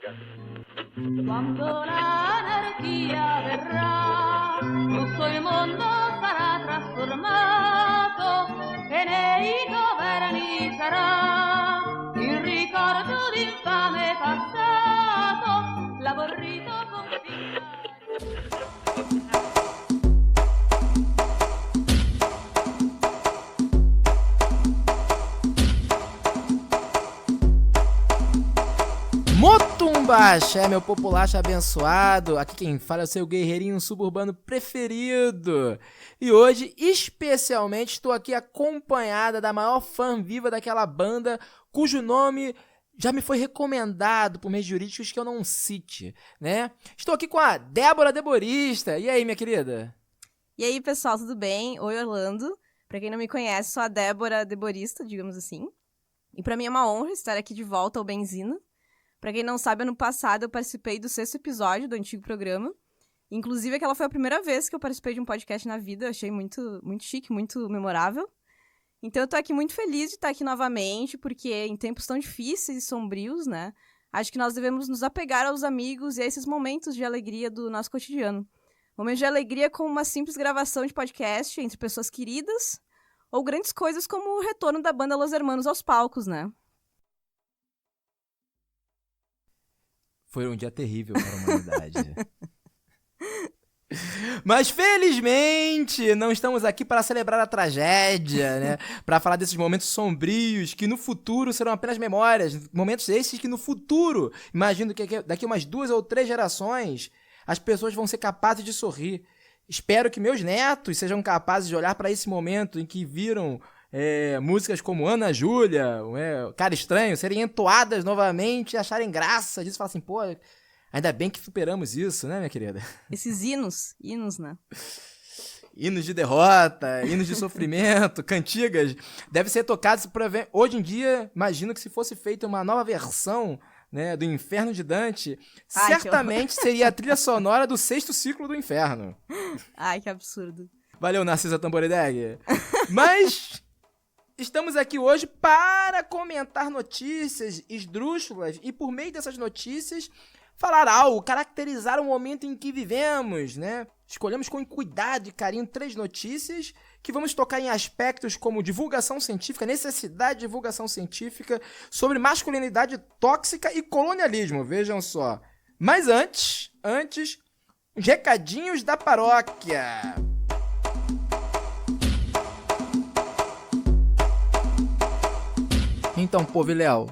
Quando l'anarchia verrà, tutto il mondo sarà trasformato e nei governi sarà il ricordo d'infame passato, l'aborrito confinato. Motumbaxé, meu populacho abençoado. Aqui quem fala é o seu guerreirinho suburbano preferido. E hoje, especialmente, estou aqui acompanhada da maior fã viva daquela banda, cujo nome já me foi recomendado por meios jurídicos que eu não cite, né? Estou aqui com a Débora Deborista. E aí, minha querida? E aí, pessoal, tudo bem? Oi, Orlando. Pra quem não me conhece, sou a Débora Deborista, digamos assim. E pra mim é uma honra estar aqui de volta ao Benzina. Pra quem não sabe, ano passado eu participei do 6º episódio do antigo programa. Inclusive, aquela foi a primeira vez que eu participei de um podcast na vida. Eu achei muito, muito chique, muito memorável. Então eu tô aqui muito feliz de estar aqui novamente, porque em tempos tão difíceis e sombrios, né? Acho que nós devemos nos apegar aos amigos e a esses momentos de alegria do nosso cotidiano. Momentos de alegria como uma simples gravação de podcast entre pessoas queridas, ou grandes coisas como o retorno da banda Los Hermanos aos palcos, né? Foi um dia terrível para a humanidade. Mas felizmente não estamos aqui para celebrar a tragédia, né? Para falar desses momentos sombrios que no futuro serão apenas memórias. Momentos esses que no futuro, imagino que daqui umas 2 ou 3 gerações, as pessoas vão ser capazes de sorrir. Espero que meus netos sejam capazes de olhar para esse momento em que viram músicas como Ana Júlia, Cara Estranho, serem entoadas novamente e acharem graça disso. Falar assim, pô, ainda bem que superamos isso, né, minha querida? Esses hinos, né? Hinos de derrota, hinos de sofrimento, cantigas, devem ser tocados hoje em dia. Imagino que se fosse feita uma nova versão, né, do Inferno de Dante, certamente seria a trilha sonora do 6º ciclo do Inferno. Ai, que absurdo. Valeu, Narcisa Tamborideg. Mas estamos aqui hoje para comentar notícias esdrúxulas e, por meio dessas notícias, falar algo, caracterizar o momento em que vivemos, né? Escolhemos com cuidado e carinho 3 notícias que vamos tocar em aspectos como divulgação científica, necessidade de divulgação científica, sobre masculinidade tóxica e colonialismo, vejam só. Mas antes, os recadinhos da paróquia. Então, povo leal,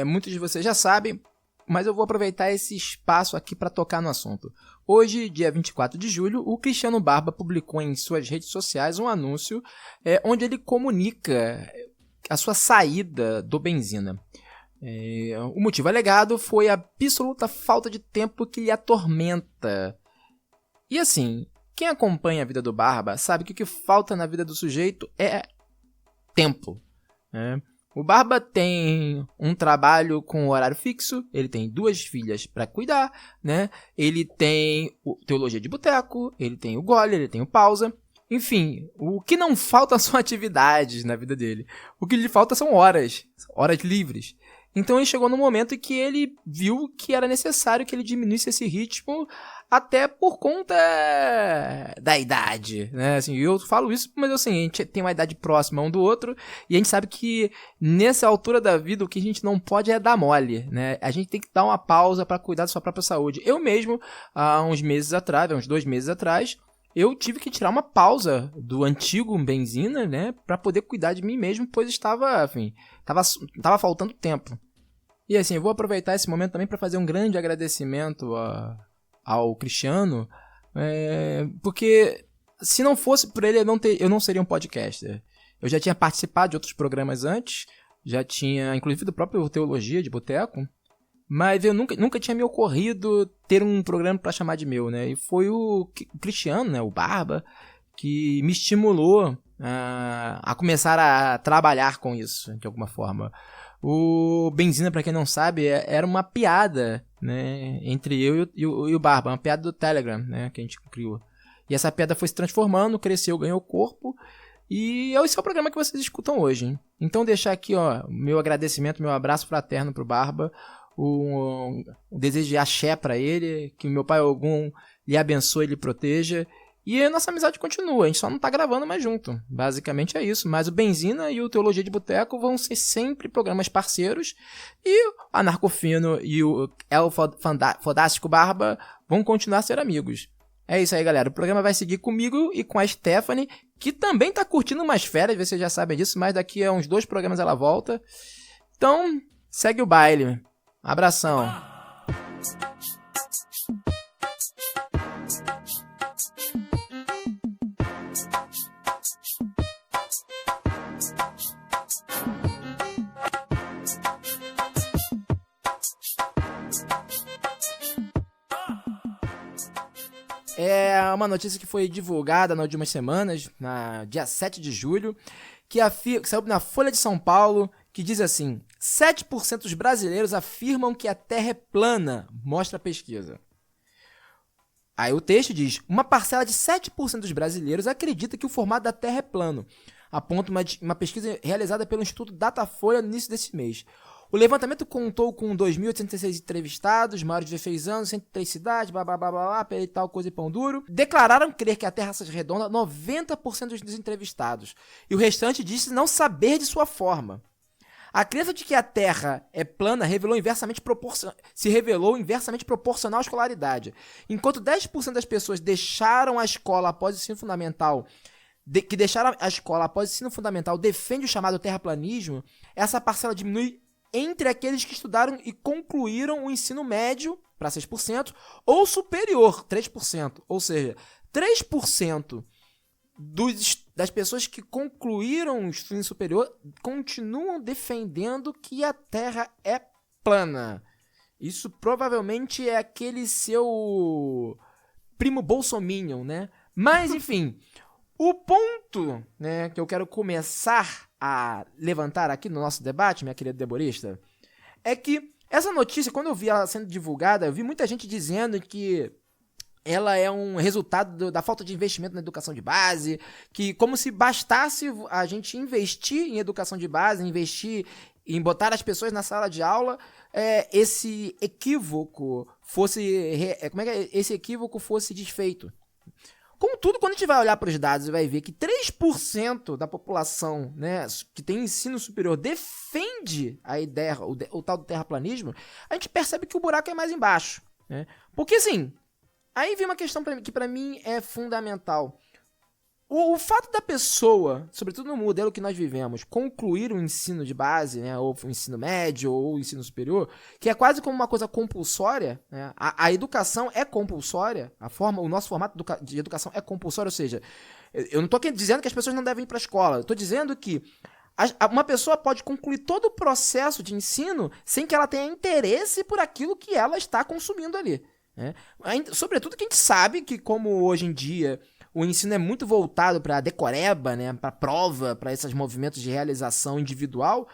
muitos de vocês já sabem, mas eu vou aproveitar esse espaço aqui para tocar no assunto. Hoje, dia 24 de julho, o Cristiano Barba publicou em suas redes sociais um anúncio onde ele comunica a sua saída do Benzina. O motivo alegado foi a absoluta falta de tempo que lhe atormenta. E assim, quem acompanha a vida do Barba sabe que o que falta na vida do sujeito é tempo, né? O Barba tem um trabalho com horário fixo, ele tem 2 filhas para cuidar, né? Ele tem teologia de boteco, ele tem o gole, ele tem o pausa. Enfim, o que não falta são atividades na vida dele. O que lhe falta são horas livres. Então ele chegou no momento em que ele viu que era necessário que ele diminuísse esse ritmo, até por conta da idade, né? Assim, eu falo isso, mas assim, a gente tem uma idade próxima um do outro, e a gente sabe que nessa altura da vida o que a gente não pode é dar mole, né? A gente tem que dar uma pausa para cuidar da sua própria saúde. Eu mesmo, há uns 2 meses atrás, eu tive que tirar uma pausa do antigo Benzina, né? Para poder cuidar de mim mesmo, pois estava faltando tempo. E assim, eu vou aproveitar esse momento também para fazer um grande agradecimento ao Cristiano, porque se não fosse por ele, eu não seria um podcaster. Eu já tinha participado de outros programas antes, já tinha, inclusive do próprio Teologia de Boteco, mas eu nunca tinha me ocorrido ter um programa para chamar de meu, né? E foi o Cristiano, né, o Barba, que me estimulou a começar a trabalhar com isso, de alguma forma. O Benzina, para quem não sabe, era uma piada, né, entre eu e o Barba, uma piada do Telegram, né, que a gente criou. E essa piada foi se transformando, cresceu, ganhou corpo, e esse é o programa que vocês escutam hoje, hein? Então deixar aqui, ó, meu agradecimento, meu abraço fraterno pro Barba, um desejo de axé pra ele, que meu pai Ogum lhe abençoe e lhe proteja. E a nossa amizade continua, a gente só não tá gravando mais junto. Basicamente é isso. Mas o Benzina e o Teologia de Boteco vão ser sempre programas parceiros. E o Anarcofino e o El Fodástico Barba vão continuar a ser amigos. É isso aí, galera. O programa vai seguir comigo e com a Stephanie, que também tá curtindo umas férias, vocês já sabem disso, mas daqui a uns 2 programas ela volta. Então, segue o baile. Abração. É uma notícia que foi divulgada nas últimas semanas, na dia 7 de julho, que saiu na Folha de São Paulo, que diz assim: 7% dos brasileiros afirmam que a Terra é plana, mostra a pesquisa. Aí o texto diz: uma parcela de 7% dos brasileiros acredita que o formato da Terra é plano, aponta uma pesquisa realizada pelo Instituto Datafolha no início desse mês. O levantamento contou com 2.806 entrevistados, maiores de 16 anos, 103 cidades, e tal, coisa e pão duro. Declararam crer que a Terra seja redonda 90% dos entrevistados. E o restante disse não saber de sua forma. A crença de que a Terra é plana se revelou inversamente proporcional à escolaridade. Enquanto 10% das pessoas deixaram a escola após o ensino fundamental defende o chamado terraplanismo, essa parcela diminui entre aqueles que estudaram e concluíram o ensino médio, para 6%, ou superior, 3%. Ou seja, 3% das pessoas que concluíram o ensino superior continuam defendendo que a Terra é plana. Isso provavelmente é aquele seu primo bolsominion, né? Mas, enfim, o ponto, né, que eu quero começar a levantar aqui no nosso debate, minha querida deborista, é que essa notícia, quando eu vi ela sendo divulgada, eu vi muita gente dizendo que ela é um resultado da falta de investimento na educação de base, que como se bastasse a gente investir em educação de base, investir em botar as pessoas na sala de aula, esse equívoco fosse desfeito. Contudo, quando a gente vai olhar para os dados e vai ver que 3% da população, né, que tem ensino superior defende a ideia, o tal do terraplanismo, a gente percebe que o buraco é mais embaixo, né? Porque assim, aí vem uma questão que para mim é fundamental. O fato da pessoa, sobretudo no modelo que nós vivemos, concluir o ensino de base, né, ou o ensino médio, ou o ensino superior, que é quase como uma coisa compulsória, né, a educação é compulsória, o nosso formato de educação é compulsório, ou seja, eu não estou dizendo que as pessoas não devem ir para a escola, eu estou dizendo que uma pessoa pode concluir todo o processo de ensino sem que ela tenha interesse por aquilo que ela está consumindo ali, né? Sobretudo que a gente sabe que, como hoje em dia o ensino é muito voltado para a decoreba, né, para a prova, para esses movimentos de realização individual,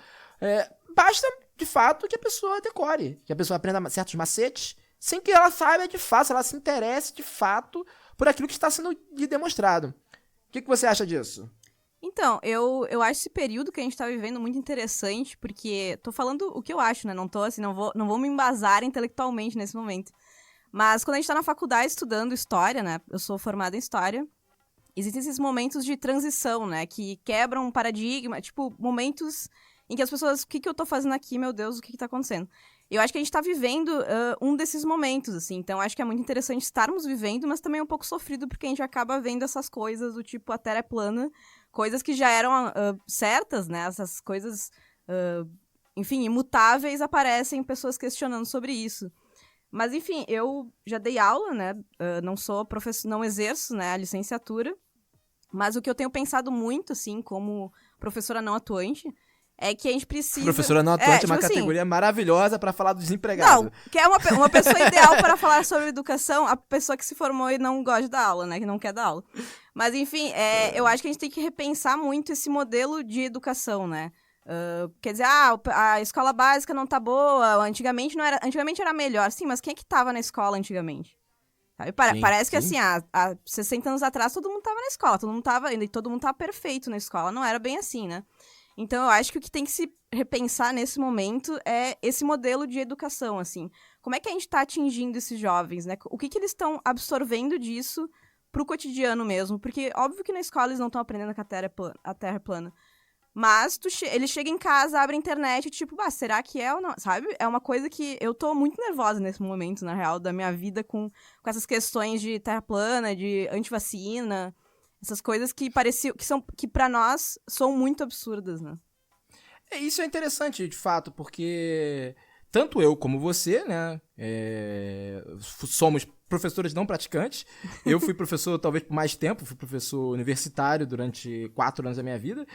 basta, de fato, que a pessoa decore, que a pessoa aprenda certos macetes, sem que ela saiba de fato, ela se interesse de fato por aquilo que está sendo lhe demonstrado. O que você acha disso? Então, eu acho esse período que a gente tá vivendo muito interessante, porque tô falando o que eu acho, né? Não vou me embasar intelectualmente nesse momento. Mas quando a gente tá na faculdade estudando história, né? Eu sou formada em história. Existem esses momentos de transição, né? Que quebram um paradigma, tipo, momentos em que as pessoas... O que eu tô fazendo aqui, meu Deus, o que tá acontecendo? Eu acho que a gente tá vivendo um desses momentos, assim. Então, acho que é muito interessante estarmos vivendo, mas também é um pouco sofrido, porque a gente acaba vendo essas coisas do tipo, a Terra é plana, coisas que já eram certas, né? Essas coisas, enfim, imutáveis, aparecem pessoas questionando sobre isso. Mas, enfim, eu já dei aula, né? Não sou professor, não exerço, né, a licenciatura. Mas o que eu tenho pensado muito, assim, como professora não atuante, é que a gente precisa... Professora não atuante é uma categoria maravilhosa para falar do desempregado. Não, que é uma pessoa ideal para falar sobre educação, a pessoa que se formou e não gosta de dar aula, né? Que não quer dar aula. Mas, enfim, eu acho que a gente tem que repensar muito esse modelo de educação, né? Quer dizer, a escola básica não tá boa, antigamente era melhor. Sim, mas quem é que tava na escola antigamente? Sabe? Parece que assim, há 60 anos atrás todo mundo tava na escola, todo mundo tava perfeito na escola, não era bem assim, né? Então, eu acho que o que tem que se repensar nesse momento é esse modelo de educação, assim. Como é que a gente tá atingindo esses jovens, né? O que eles estão absorvendo disso pro cotidiano mesmo? Porque, óbvio que na escola eles não estão aprendendo que a Terra é plana. Mas eles chegam em casa, abrem a internet e tipo, será que é ou não? Sabe? É uma coisa que eu tô muito nervosa nesse momento, na real, da minha vida com essas questões de terra plana, de antivacina, essas coisas que pareciam, que pra nós são muito absurdas, né? Isso é interessante, de fato, porque tanto eu como você, né, somos professores não praticantes. Eu fui professor talvez por mais tempo, fui professor universitário durante 4 anos da minha vida,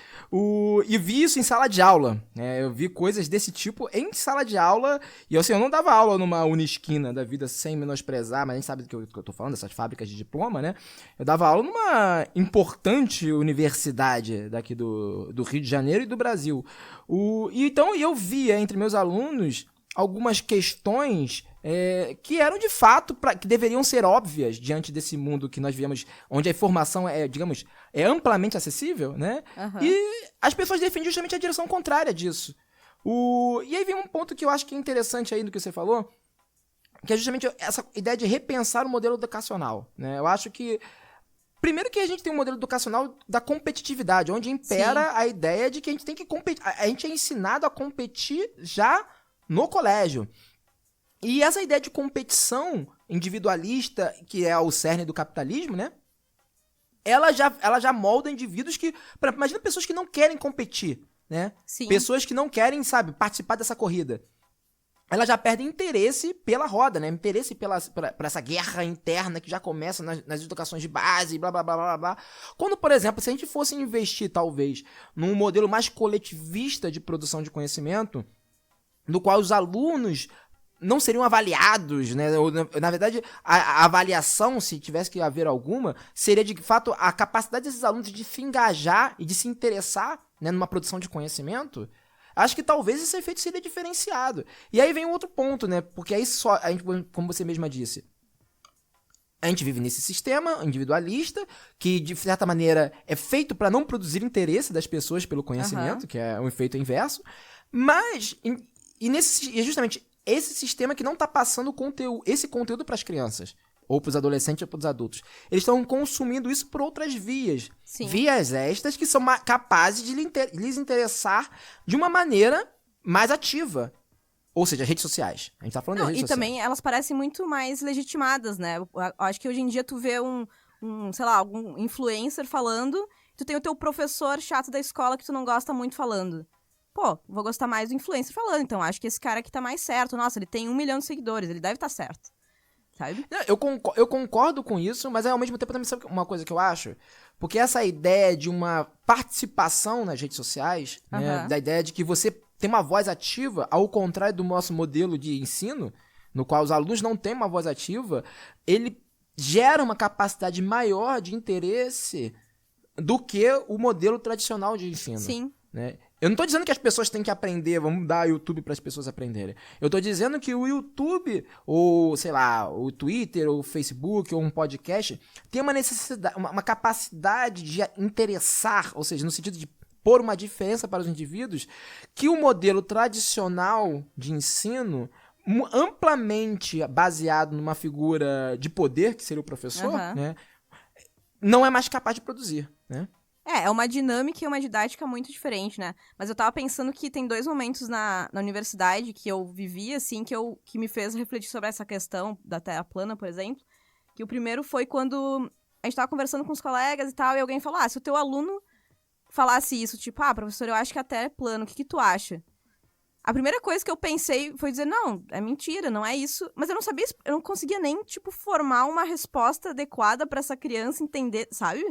e vi isso em sala de aula, né? Eu vi coisas desse tipo em sala de aula, e assim, eu não dava aula numa unisquina da vida sem menosprezar, mas a gente sabe do que eu tô falando, dessas fábricas de diploma, né? Eu dava aula numa importante universidade daqui do Rio de Janeiro e do Brasil. Então eu via entre meus alunos algumas questões que eram de fato, que deveriam ser óbvias diante desse mundo que nós vivemos, onde a informação é amplamente acessível, né? Uhum. E as pessoas defendem justamente a direção contrária disso. E aí vem um ponto que eu acho que é interessante aí no que você falou, que é justamente essa ideia de repensar o modelo educacional, né? Eu acho que primeiro que a gente tem um modelo educacional da competitividade, onde impera a ideia de que a gente tem que competir. A gente é ensinado a competir já no colégio. E essa ideia de competição individualista, que é o cerne do capitalismo, né? Ela já molda indivíduos que... Imagina pessoas que não querem competir, né? Sim. Pessoas que não querem, sabe, participar dessa corrida. Elas já perdem interesse pela roda, né? Interesse por essa guerra interna que já começa nas educações de base, blá, blá, blá, blá, blá. Quando, por exemplo, se a gente fosse investir, talvez, num modelo mais coletivista de produção de conhecimento, no qual os alunos não seriam avaliados, né? Ou, na verdade, a avaliação, se tivesse que haver alguma, seria, de fato, a capacidade desses alunos de se engajar e de se interessar, né, numa produção de conhecimento. Acho que talvez esse efeito seria diferenciado. E aí vem um outro ponto, né? Porque aí a gente, como você mesma disse, a gente vive nesse sistema individualista, que de certa maneira é feito para não produzir interesse das pessoas pelo conhecimento, que é um efeito inverso. Mas, e justamente esse sistema que não está passando esse conteúdo para as crianças, ou para os adolescentes ou para os adultos. Eles estão consumindo isso por outras vias. Sim. Vias estas que são capazes de lhes interessar de uma maneira mais ativa. Ou seja, redes sociais. A gente tá falando de redes sociais. E também elas parecem muito mais legitimadas, né? Eu acho que hoje em dia tu vê sei lá, algum influencer falando, tu tem o teu professor chato da escola que tu não gosta muito falando. Pô, vou gostar mais do influencer falando, então acho que esse cara aqui tá mais certo. Nossa, ele tem 1 milhão de seguidores, ele deve estar certo. Sabe? Eu concordo com isso, mas ao mesmo tempo também sabe uma coisa que eu acho? Porque essa ideia de uma participação nas redes sociais, né, da ideia de que você tem uma voz ativa, ao contrário do nosso modelo de ensino, no qual os alunos não têm uma voz ativa, ele gera uma capacidade maior de interesse do que o modelo tradicional de ensino. Sim. Né? Eu não tô dizendo que as pessoas têm que aprender, vamos dar YouTube para as pessoas aprenderem. Eu tô dizendo que o YouTube, ou sei lá, o Twitter, ou o Facebook, ou um podcast, tem uma necessidade, uma capacidade de interessar, ou seja, no sentido de pôr uma diferença para os indivíduos, que o modelo tradicional de ensino, amplamente baseado numa figura de poder, que seria o professor, né, não é mais capaz de produzir, né? É uma dinâmica e uma didática muito diferente, né? Mas eu tava pensando que tem 2 momentos na universidade que eu vivi, assim, que me fez refletir sobre essa questão da Terra plana, por exemplo. Que o primeiro foi quando a gente tava conversando com os colegas e tal, e alguém falou, se o teu aluno falasse isso, tipo, professor, eu acho que a Terra é plana, o que tu acha? A primeira coisa que eu pensei foi dizer, não, é mentira, não é isso. Mas eu não sabia, eu não conseguia nem, tipo, formar uma resposta adequada pra essa criança entender, sabe?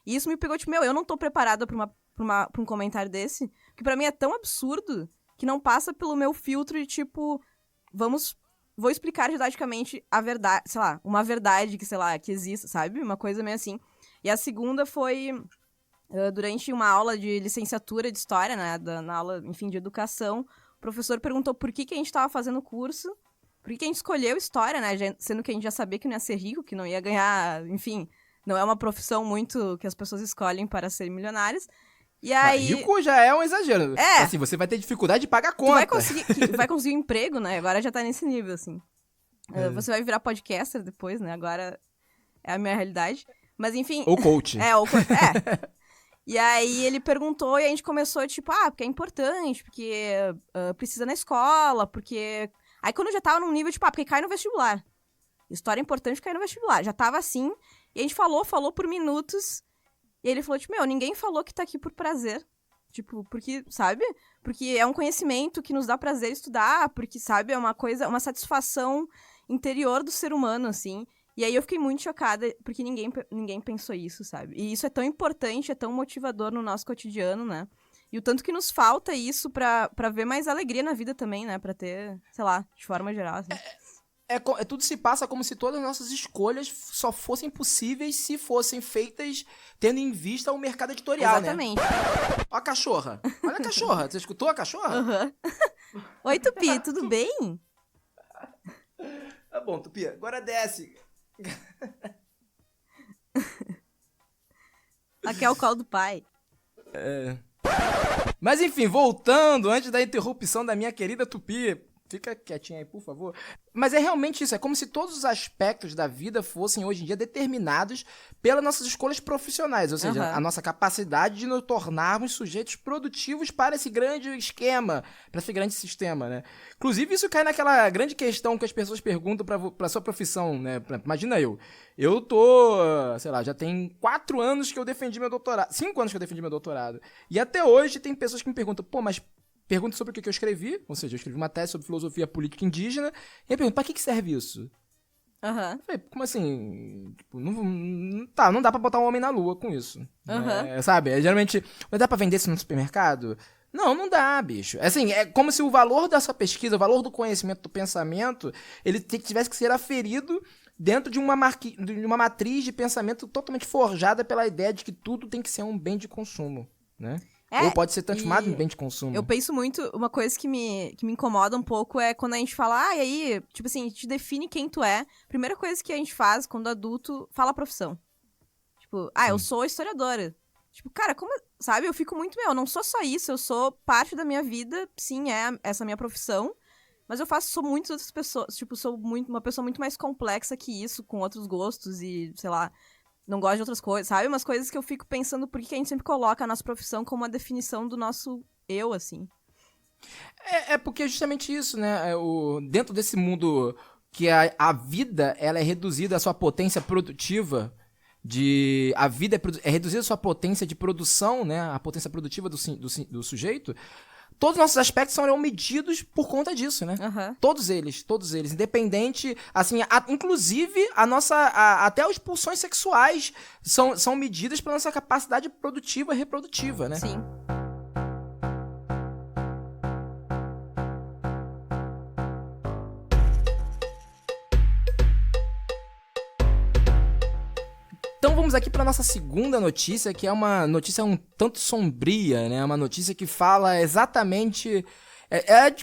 E isso me pegou, tipo, eu não tô preparada pra um comentário desse, que pra mim é tão absurdo que não passa pelo meu filtro de, tipo, vou explicar didaticamente a verdade, sei lá, uma verdade que, sei lá, que existe, sabe? Uma coisa meio assim. E a segunda foi durante uma aula de licenciatura de história, né, na aula, enfim, de educação, o professor perguntou por que a gente tava fazendo o curso, por que a gente escolheu história, né, sendo que a gente já sabia que não ia ser rico, que não ia ganhar, enfim... Não é uma profissão muito que as pessoas escolhem para serem milionárias. E aí... Rico já é um exagero. É. Assim, você vai ter dificuldade de pagar a Tu conta. vai conseguir um emprego, né? Agora já tá nesse nível, assim. Você vai virar podcaster depois, né? Agora é a minha realidade. Mas enfim... Ou coach. E aí ele perguntou e a gente começou, tipo, porque é importante, porque precisa na escola, porque... Aí quando eu já tava num nível, tipo, porque cai no vestibular. História importante, cai no vestibular. Já tava assim, e a gente falou por minutos, e ele falou, tipo, ninguém falou que tá aqui por prazer. Tipo, porque, sabe? Porque é um conhecimento que nos dá prazer estudar, porque, sabe, é uma coisa, uma satisfação interior do ser humano, assim. E aí eu fiquei muito chocada, porque ninguém pensou isso, sabe? E isso é tão importante, é tão motivador no nosso cotidiano, né? E o tanto que nos falta isso pra ver mais alegria na vida também, né? Pra ter, sei lá, de forma geral, assim. Tudo se passa como se todas as nossas escolhas só fossem possíveis se fossem feitas tendo em vista o mercado editorial, Exatamente. né? Ó a cachorra. Olha a cachorra. Você escutou a cachorra? Uhum. Oi, Tupi, tudo bem? Tá bom, Tupi. Agora desce. Aqui é o colo do pai. Mas enfim, voltando, antes da interrupção da minha querida Tupi, fica quietinha aí, por favor. Mas é realmente isso, é como se todos os aspectos da vida fossem hoje em dia determinados pelas nossas escolhas profissionais, ou seja, a nossa capacidade de nos tornarmos sujeitos produtivos para esse grande esquema, para esse grande sistema, né? Inclusive, isso cai naquela grande questão que as pessoas perguntam para sua profissão, né? Imagina eu tô, sei lá, já tem 4 anos que eu defendi meu doutorado, 5 anos que eu defendi meu doutorado, e até hoje tem pessoas que me perguntam, mas pergunta sobre o que eu escrevi, ou seja, eu escrevi uma tese sobre filosofia política indígena, e eu pergunto, pra que serve isso? Eu falei, como assim? Tipo, não dá pra botar um homem na lua com isso. Sabe? Geralmente, dá pra vender isso no supermercado? Não dá, bicho. Assim, é como se o valor da sua pesquisa, o valor do conhecimento, do pensamento, ele tivesse que ser aferido dentro de uma matriz de pensamento totalmente forjada pela ideia de que tudo tem que ser um bem de consumo, né? Ou pode ser transformado em bem de consumo. Eu penso muito, uma coisa que me incomoda um pouco é quando a gente fala, e aí, tipo assim, a gente define quem tu é. Primeira coisa que a gente faz quando adulto, fala a profissão. Tipo, eu sou historiadora. Tipo, cara, como, sabe, eu fico muito, eu não sou só isso, eu sou parte da minha vida, sim, é essa minha profissão, mas sou muitas outras pessoas, tipo, uma pessoa muito mais complexa que isso, com outros gostos e, sei lá, não gosto de outras coisas, sabe? Umas coisas que eu fico pensando por que a gente sempre coloca a nossa profissão como uma definição do nosso eu, assim. É porque é justamente isso, né? Dentro desse mundo que a vida ela é reduzida à sua potência produtiva, a vida é reduzida à sua potência de produção, né? A potência produtiva do sujeito. Todos os nossos aspectos serão medidos por conta disso, né? Todos eles. Independente, assim, inclusive até as pulsões sexuais são medidas pela nossa capacidade produtiva e reprodutiva, né? Sim. Então vamos aqui para nossa segunda notícia, que é uma notícia um tanto sombria, né? Uma notícia que fala exatamente...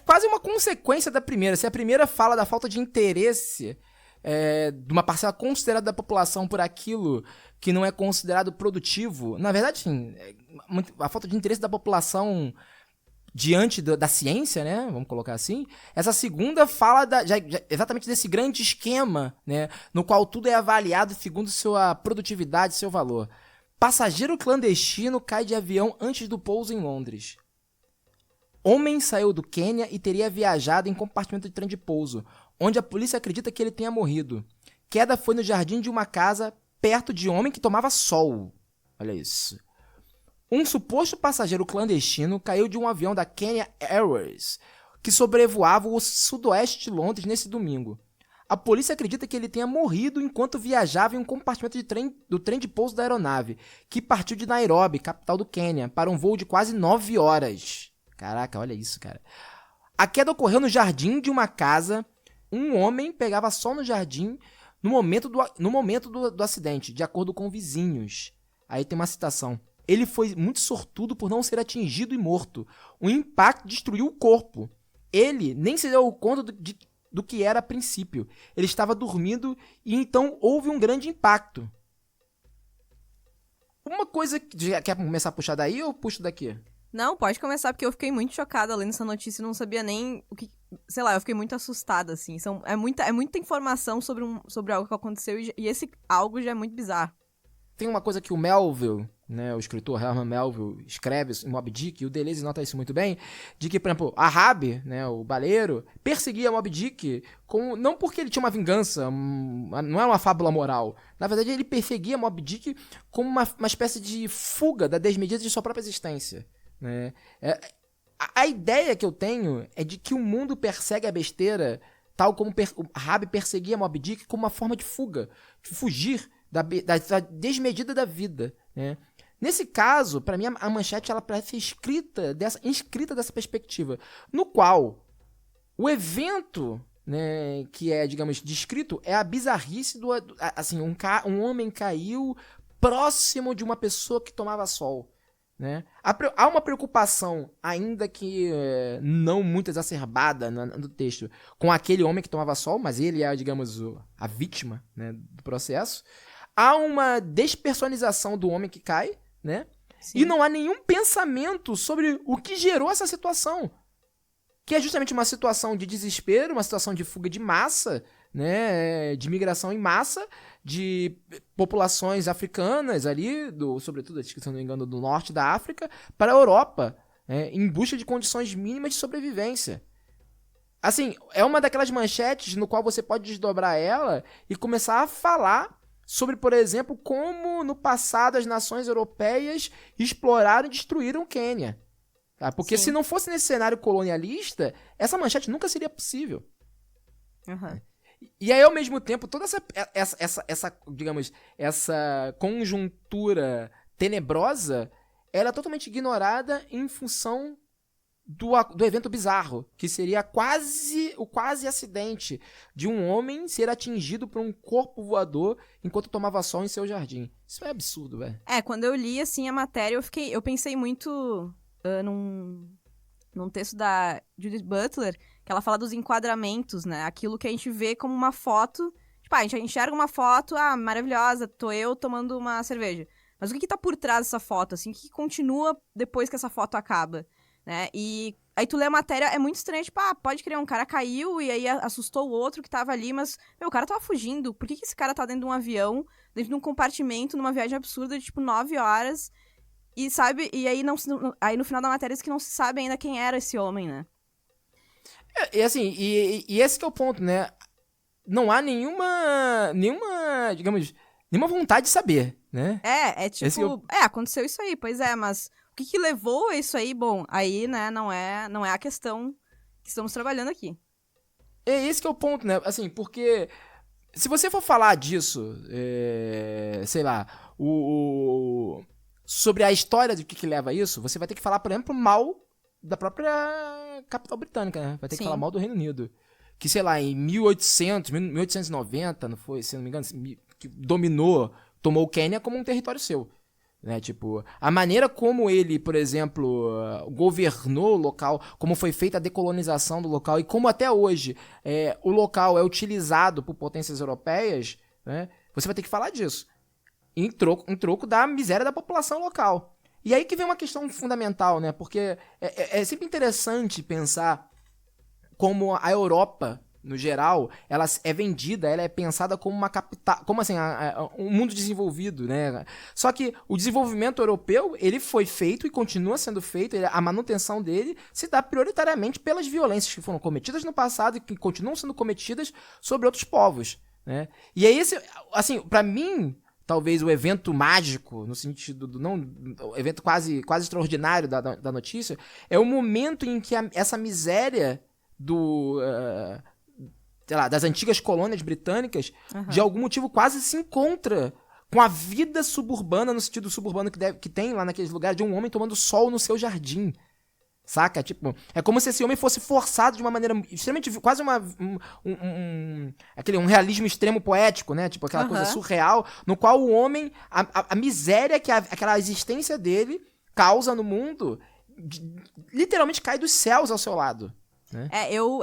quase uma consequência da primeira. Se a primeira fala da falta de interesse de uma parcela considerada da população por aquilo que não é considerado produtivo, na verdade, sim, a falta de interesse da população diante da ciência, né? Vamos colocar assim. Essa segunda fala exatamente desse grande esquema, né? No qual tudo é avaliado segundo sua produtividade, seu valor. Passageiro clandestino cai de avião antes do pouso em Londres. Homem saiu do Quênia e teria viajado em compartimento de trem de pouso, onde a polícia acredita que ele tenha morrido. Queda foi no jardim de uma casa perto de homem que tomava sol. Olha isso. Um suposto passageiro clandestino caiu de um avião da Kenya Airways, que sobrevoava o sudoeste de Londres nesse domingo. A polícia acredita que ele tenha morrido enquanto viajava em um compartimento do trem de pouso da aeronave, que partiu de Nairobi, capital do Quênia, para um voo de quase 9 horas. Caraca, olha isso, cara. A queda ocorreu no jardim de uma casa. Um homem pegava sol no jardim no momento do acidente, de acordo com vizinhos. Aí tem uma citação. Ele foi muito sortudo por não ser atingido e morto. O impacto destruiu o corpo. Ele nem se deu conta do que era a princípio. Ele estava dormindo e então houve um grande impacto. Uma coisa que... Quer começar a puxar daí ou puxo daqui? Não, pode começar, porque eu fiquei muito chocada lendo essa notícia e não sabia nem o que... Sei lá, eu fiquei muito assustada, assim. É muita informação sobre algo que aconteceu e esse algo já é muito bizarro. Tem uma coisa que o Melville, né, o escritor Herman Melville, escreve em Moby Dick, e o Deleuze nota isso muito bem, de que, por exemplo, Ahab, né, o baleiro, perseguia Moby Dick não porque ele tinha uma vingança, não é uma fábula moral. Na verdade, ele perseguia Moby Dick como uma espécie de fuga da desmedida de sua própria existência. Né? A ideia que eu tenho é de que o mundo persegue a besteira tal como Ahab perseguia Moby Dick como uma forma de fuga, de fugir da desmedida da vida, né? Nesse caso, para mim, a manchete ela parece ser inscrita dessa perspectiva, no qual o evento, né, que é, digamos, descrito é a bizarrice assim, um homem caiu próximo de uma pessoa que tomava sol. Né? Há uma preocupação, ainda que não muito exacerbada no texto, com aquele homem que tomava sol, mas ele é, digamos, a vítima, né, do processo. Há uma despersonalização do homem que cai, né? E não há nenhum pensamento sobre o que gerou essa situação, que é justamente uma situação de desespero, uma situação de fuga de massa, né, de migração em massa, de populações africanas ali, sobretudo, se não me engano, do norte da África, para a Europa, né, em busca de condições mínimas de sobrevivência. Assim, é uma daquelas manchetes no qual você pode desdobrar ela e começar a falar sobre, por exemplo, como no passado as nações europeias exploraram e destruíram o Quênia. Tá? Porque se não fosse nesse cenário colonialista, essa manchete nunca seria possível. Uhum. E aí, ao mesmo tempo, toda digamos, essa conjuntura tenebrosa, ela é totalmente ignorada em função do evento bizarro, que seria o quase acidente de um homem ser atingido por um corpo voador enquanto tomava sol em seu jardim. Isso é absurdo, velho. Quando eu li, assim, a matéria, eu pensei muito num texto da Judith Butler, que ela fala dos enquadramentos, né? Aquilo que a gente vê como uma foto. Tipo, a gente enxerga uma foto, maravilhosa, tô eu tomando uma cerveja. Mas o que tá por trás dessa foto, assim? O que continua depois que essa foto acaba? Né? E aí tu lê a matéria, é muito estranho, tipo, pode crer, um cara caiu e aí assustou o outro que tava ali, mas, o cara tava fugindo. Por que esse cara tá dentro de um avião, dentro de um compartimento, numa viagem absurda de, tipo, 9 horas? E, sabe, e aí, aí no final da matéria diz que não se sabe ainda quem era esse homem, né? E assim, e esse que é o ponto, né? Não há nenhuma, digamos, nenhuma vontade de saber, né? Tipo, aconteceu isso aí, pois é, mas o que levou a isso aí? Bom, aí, né, não é a questão que estamos trabalhando aqui. É esse que é o ponto, né? Assim, porque se você for falar disso, sei lá, sobre a história do que leva a isso, você vai ter que falar, por exemplo, mal da própria capital britânica, né? Vai ter que falar mal do Reino Unido. Que, sei lá, em 1890, não foi, se não me engano, que tomou o Quênia como um território seu. Né? Tipo, a maneira como ele, por exemplo, governou o local, como foi feita a decolonização do local e como até hoje o local é utilizado por potências europeias, né? Você vai ter que falar disso. Em troco da miséria da população local. E aí que vem uma questão fundamental, né? Porque é sempre interessante pensar como a Europa, no geral, ela é vendida, ela é pensada como uma capital, como assim, um mundo desenvolvido, né? Só que o desenvolvimento europeu, ele foi feito e continua sendo feito, a manutenção dele se dá prioritariamente pelas violências que foram cometidas no passado e que continuam sendo cometidas sobre outros povos, né? E aí assim, pra mim, talvez o evento mágico, no sentido o evento quase extraordinário da notícia, é o momento em que essa miséria das antigas colônias britânicas, de algum motivo quase se encontra com a vida suburbana, no sentido suburbano que tem lá naqueles lugares, de um homem tomando sol no seu jardim. Saca? Tipo, é como se esse homem fosse forçado de uma maneira extremamente, quase um realismo extremo poético, né? Tipo, aquela coisa surreal, no qual o homem, a miséria que aquela existência dele causa no mundo, literalmente cai dos céus ao seu lado. Né?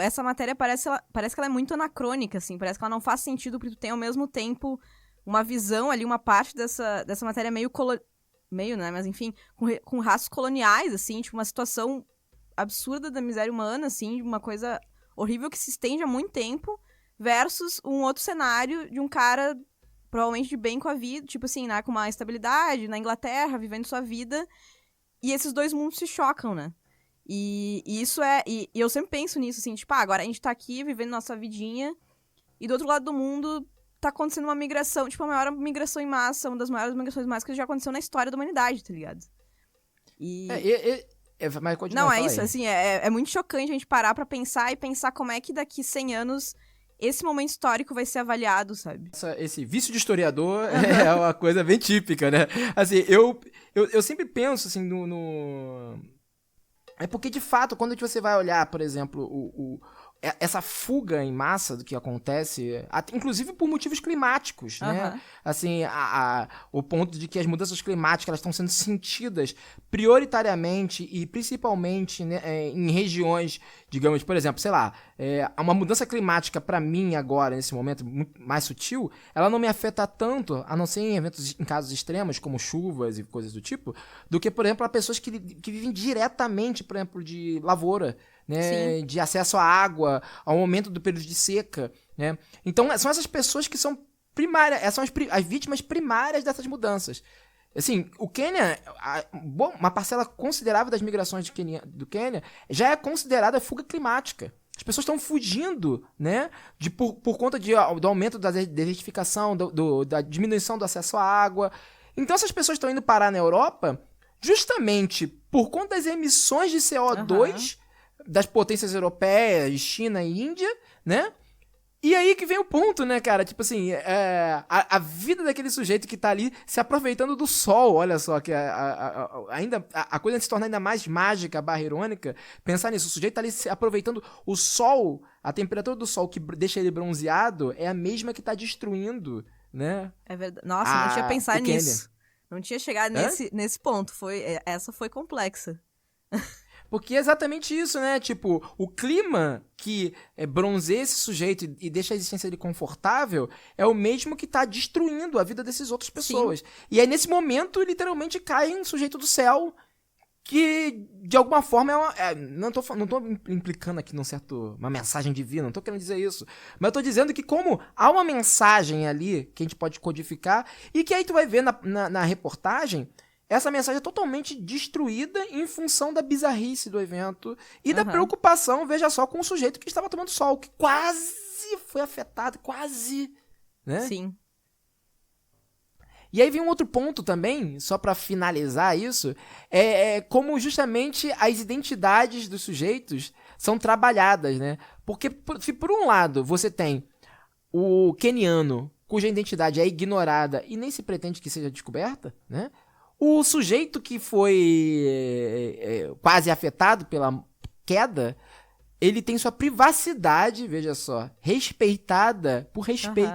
Essa matéria parece que ela é muito anacrônica, assim, parece que ela não faz sentido, porque tu tem ao mesmo tempo uma visão ali, uma parte dessa matéria meio meio, né? Mas enfim, com raças coloniais, assim, tipo, uma situação absurda da miséria humana, assim, de uma coisa horrível que se estende há muito tempo, versus um outro cenário de um cara provavelmente de bem com a vida, tipo assim, né, com uma estabilidade na Inglaterra, vivendo sua vida, e esses dois mundos se chocam, né? E isso e eu sempre penso nisso, assim, tipo, agora a gente tá aqui vivendo nossa vidinha, e do outro lado do mundo tá acontecendo uma migração, tipo, a maior migração em massa, uma das maiores migrações em massa que já aconteceu na história da humanidade, tá ligado? Mas continua, não, é fala isso, aí. assim, é muito chocante a gente parar pra pensar e pensar como é que daqui 100 anos esse momento histórico vai ser avaliado, sabe? Esse vício de historiador é uma coisa bem típica, né? Assim, eu sempre penso, assim, É porque, de fato, quando você vai olhar, por exemplo, essa fuga em massa do que acontece, inclusive por motivos climáticos, né? Assim, o ponto de que as mudanças climáticas elas estão sendo sentidas prioritariamente e principalmente, né, em regiões, digamos, por exemplo, sei lá, uma mudança climática para mim agora, nesse momento, muito mais sutil, ela não me afeta tanto, a não ser em casos extremos, como chuvas e coisas do tipo, do que, por exemplo, a pessoas que vivem diretamente, por exemplo, de lavoura, né, de acesso à água, ao aumento do período de seca, né? Então, são essas pessoas que são primárias, são as vítimas primárias dessas mudanças. Assim, o Quênia, uma parcela considerável das migrações do Quênia já é considerada fuga climática. As pessoas estão fugindo, né, por conta do aumento da desertificação, da diminuição do acesso à água. Então, essas pessoas estão indo parar na Europa justamente por conta das emissões de CO2 das potências europeias, China e Índia, né? E aí que vem o ponto, né, cara? Tipo assim, a vida daquele sujeito que tá ali se aproveitando do sol, olha só, que a coisa se torna ainda mais mágica, irônica, pensar nisso. O sujeito tá ali se aproveitando o sol, a temperatura do sol que deixa ele bronzeado é a mesma que tá destruindo, né? É verdade. Nossa, não tinha pensado nisso. Não tinha chegado nesse ponto. Essa foi complexa. Porque é exatamente isso, né? Tipo, o clima que bronzeia esse sujeito e deixa a existência dele confortável é o mesmo que tá destruindo a vida dessas outras pessoas. Sim. E aí, nesse momento, literalmente cai um sujeito do céu que, de alguma forma, não tô implicando aqui uma mensagem divina, não tô querendo dizer isso. Mas eu tô dizendo que como há uma mensagem ali que a gente pode codificar e que aí tu vai ver na reportagem, essa mensagem é totalmente destruída em função da bizarrice do evento e da preocupação, veja só, com o sujeito que estava tomando sol, que quase foi afetado, quase, né? Sim. E aí vem um outro ponto também, só para finalizar isso, como justamente as identidades dos sujeitos são trabalhadas, né? Porque, por um lado, você tem o queniano, cuja identidade é ignorada e nem se pretende que seja descoberta, né? O sujeito que foi quase afetado pela queda, ele tem sua privacidade, veja só, respeitada por respeito.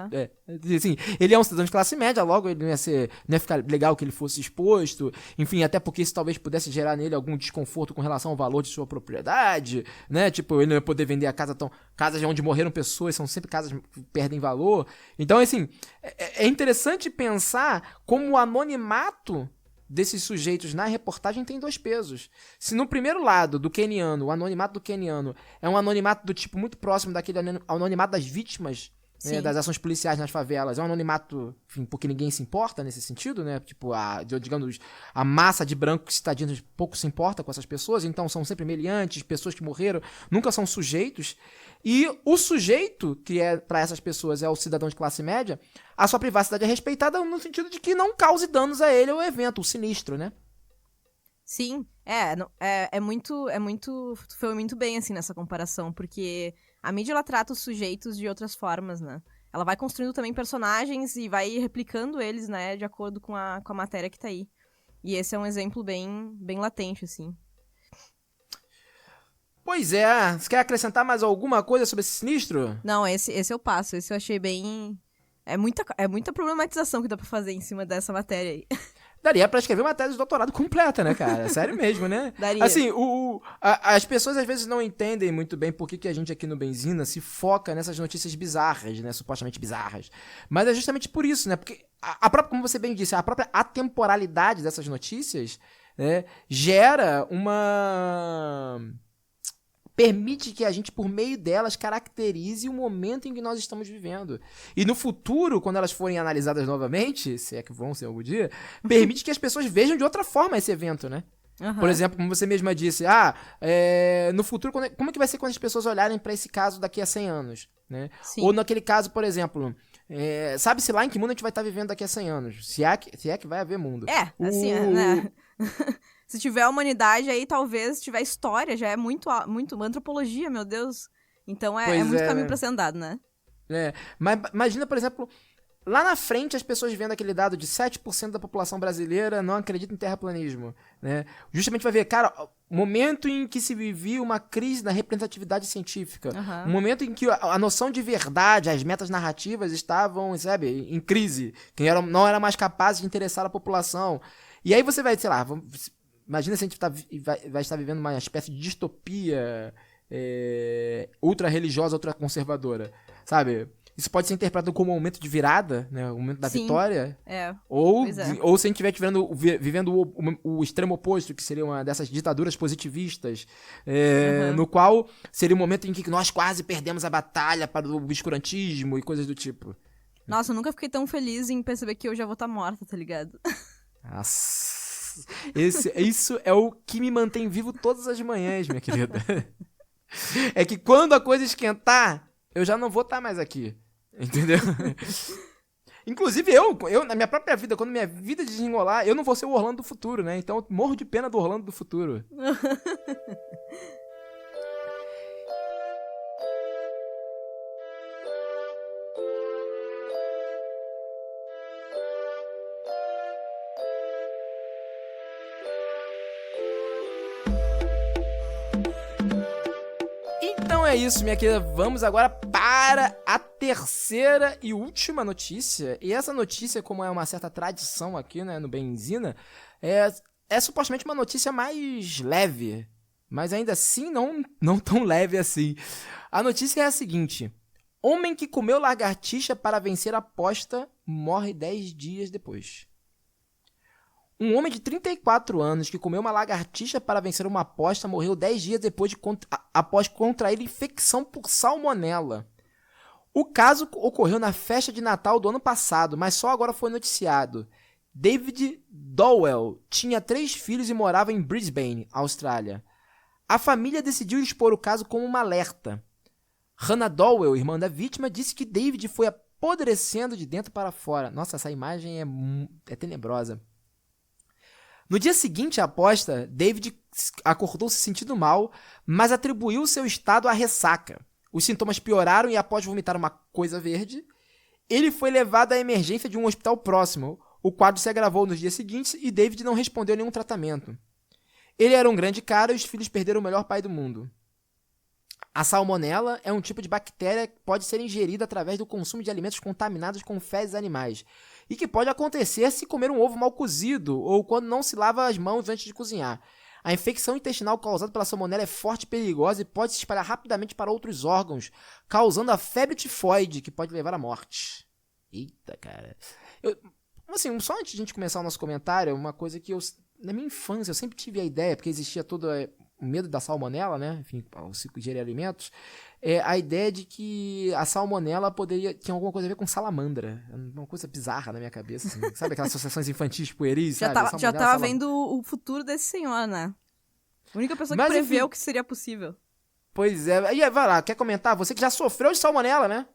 Assim, ele é um cidadão de classe média, logo ele não ia ficar legal que ele fosse exposto, enfim, até porque isso talvez pudesse gerar nele algum desconforto com relação ao valor de sua propriedade, né? Tipo, ele não ia poder vender a casa casas onde morreram pessoas, são sempre casas que perdem valor. Então, assim, é interessante pensar como o anonimato desses sujeitos na reportagem tem dois pesos. Se no primeiro lado do queniano, o anonimato do queniano é um anonimato do tipo muito próximo daquele anonimato das vítimas, né, das ações policiais nas favelas, é um anonimato, enfim, porque ninguém se importa nesse sentido, né? Tipo, digamos, a massa de brancos citadinos pouco se importa com essas pessoas, então são sempre meliantes, pessoas que morreram, nunca são sujeitos. E o sujeito, que para essas pessoas é o cidadão de classe média, a sua privacidade é respeitada no sentido de que não cause danos a ele ou ao evento, o sinistro, né? Sim, foi muito bem, assim, nessa comparação, porque a mídia, ela trata os sujeitos de outras formas, né? Ela vai construindo também personagens e vai replicando eles, né, de acordo com a matéria que tá aí. E esse é um exemplo bem, bem latente, assim. Pois é, você quer acrescentar mais alguma coisa sobre esse sinistro? Não, esse eu passo, esse eu achei bem... É muita problematização que dá pra fazer em cima dessa matéria aí. Daria pra escrever uma tese de doutorado completa, né, cara? Sério mesmo, né? Daria. Assim, as pessoas às vezes não entendem muito bem por que a gente aqui no Benzina se foca nessas notícias bizarras, né? Supostamente bizarras. Mas é justamente por isso, né? Porque a própria, como você bem disse, a própria atemporalidade dessas notícias, né, gera uma... permite que a gente, por meio delas, caracterize o momento em que nós estamos vivendo. E no futuro, quando elas forem analisadas novamente, se é que vão ser algum dia, permite que as pessoas vejam de outra forma esse evento, né? Uhum. Por exemplo, como você mesma disse, no futuro, como é que vai ser quando as pessoas olharem para esse caso daqui a 100 anos? Né? Sim. Ou naquele caso, por exemplo, sabe-se lá em que mundo a gente vai estar vivendo daqui a 100 anos? Se é que vai haver mundo. Né? Se tiver humanidade aí, talvez, se tiver história, já é muito antropologia, meu Deus. Então é muito caminho pra ser andado, né? Mas imagina, por exemplo, lá na frente as pessoas vendo aquele dado de 7% da população brasileira não acredita em terraplanismo, né? Justamente vai ver, cara, o momento em que se vivia uma crise na representatividade científica, o momento em que a noção de verdade, as metas narrativas estavam, sabe, em crise, que não era mais capaz de interessar a população. E aí você vai, sei lá, imagina se a gente vai estar vivendo uma espécie de distopia ultra-religiosa, ultra-conservadora, sabe? Isso pode ser interpretado como um momento de virada, né? Um momento da vitória. Ou se a gente estiver vivendo o extremo oposto, que seria uma dessas ditaduras positivistas, no qual seria um momento em que nós quase perdemos a batalha para o obscurantismo e coisas do tipo. Nossa, eu nunca fiquei tão feliz em perceber que eu já vou estar morta, tá ligado? Nossa, isso é o que me mantém vivo todas as manhãs, minha querida. É que quando a coisa esquentar, eu já não vou estar mais aqui. Entendeu? Inclusive, eu, na minha própria vida, quando minha vida desenrolar, eu não vou ser o Orlando do futuro, né? Então eu morro de pena do Orlando do futuro. Então é isso, minha querida. Vamos agora para a terceira e última notícia. E essa notícia, como é uma certa tradição aqui, né, no Benzina, é supostamente uma notícia mais leve. Mas ainda assim, não tão leve assim. A notícia é a seguinte: homem que comeu lagartixa para vencer a aposta morre 10 dias depois. Um homem de 34 anos que comeu uma lagartixa para vencer uma aposta morreu 10 dias depois após contrair infecção por salmonela. O caso ocorreu na festa de Natal do ano passado, mas só agora foi noticiado. David Dowell tinha 3 filhos e morava em Brisbane, Austrália. A família decidiu expor o caso como um alerta. Hannah Dowell, irmã da vítima, disse que David foi apodrecendo de dentro para fora. Nossa, essa imagem é tenebrosa. No dia seguinte à aposta, David acordou se sentindo mal, mas atribuiu seu estado à ressaca. Os sintomas pioraram e após vomitar uma coisa verde, ele foi levado à emergência de um hospital próximo. O quadro se agravou nos dias seguintes e David não respondeu a nenhum tratamento. Ele era um grande cara e os filhos perderam o melhor pai do mundo. A salmonela é um tipo de bactéria que pode ser ingerida através do consumo de alimentos contaminados com fezes animais e que pode acontecer se comer um ovo mal cozido ou quando não se lava as mãos antes de cozinhar. A infecção intestinal causada pela salmonela é forte e perigosa e pode se espalhar rapidamente para outros órgãos, causando a febre tifoide, que pode levar à morte. Eita, cara. Só antes de a gente começar o nosso comentário, uma coisa que na minha infância, eu sempre tive a ideia, porque existia todo o medo da salmonela, né? Enfim, o ciclo de gerir alimentos. A ideia de que a salmonela tinha alguma coisa a ver com salamandra. Uma coisa bizarra na minha cabeça, assim. Sabe aquelas associações infantis pueris, sabe? Já tava vendo o futuro desse senhor, né? A única pessoa que preveu que seria possível. Pois é. E aí, vai lá, quer comentar? Você que já sofreu de salmonela, né?